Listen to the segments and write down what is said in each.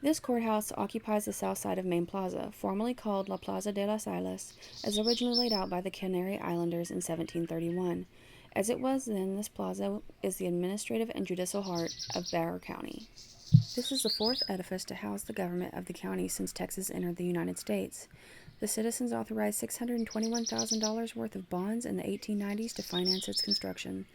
This courthouse occupies the south side of Main Plaza, formerly called La Plaza de las Islas, as originally laid out by the Canary Islanders in 1731. As it was then, this plaza is the administrative and judicial heart of Bexar County. This is the fourth edifice to house the government of the county since Texas entered the United States. The citizens authorized $621,000 worth of bonds in the 1890s to finance its construction.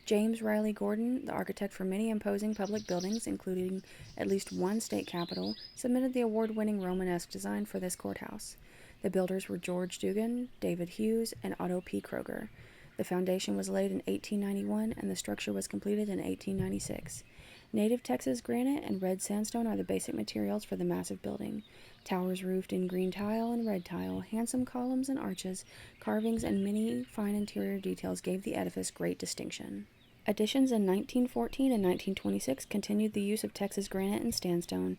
James Riely Gordon, the architect for many imposing public buildings, including at least one state capitol, submitted the award-winning Romanesque design for this courthouse. The builders were George Dugan, David Hughes, and Otto P. Kroger. The foundation was laid in 1891, and the structure was completed in 1896. Native Texas granite and red sandstone are the basic materials for the massive building. Towers roofed in green tile and red tile, handsome columns and arches, carvings, and many fine interior details gave the edifice great distinction. Additions in 1914 and 1926 continued the use of Texas granite and sandstone.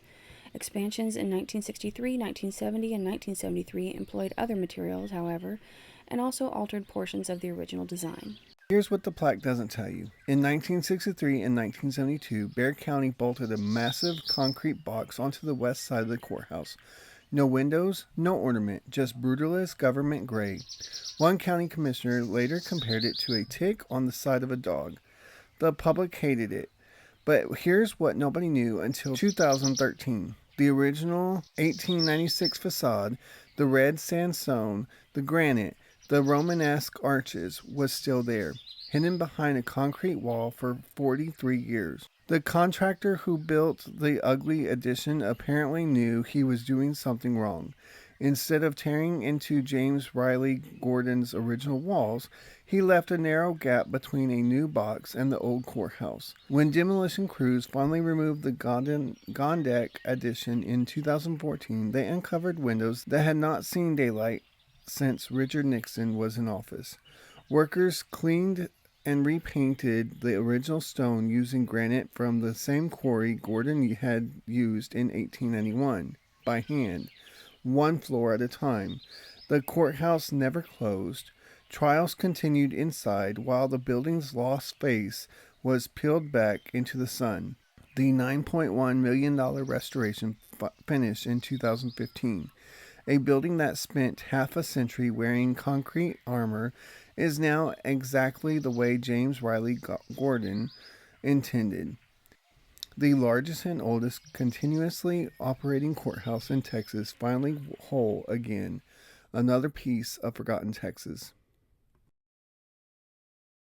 Expansions in 1963, 1970, and 1973 employed other materials, however, and also altered portions of the original design. Here's what the plaque doesn't tell you. In 1963 and 1972, Bexar County bolted a massive concrete box onto the west side of the courthouse. No windows, no ornament, just brutalist government gray. One county commissioner later compared it to a tick on the side of a dog. The public hated it. But here's what nobody knew until 2013. The original 1896 facade, the red sandstone, the granite, the Romanesque arches was still there, hidden behind a concrete wall for 43 years. The contractor who built the ugly addition apparently knew he was doing something wrong. Instead of tearing into James Riely Gordon's original walls, he left a narrow gap between a new box and the old courthouse. When demolition crews finally removed the Gondek addition in 2014, they uncovered windows that had not seen daylight since Richard Nixon was in office. Workers cleaned and repainted the original stone using granite from the same quarry Gordon had used in 1891, by hand, one floor at a time. The courthouse never closed. Trials continued inside while the building's lost face was peeled back into the sun. The $9.1 million restoration finished in 2015. A building that spent half a century wearing concrete armor is now exactly the way James Riely Gordon intended. The largest and oldest continuously operating courthouse in Texas finally whole again. Another piece of forgotten Texas.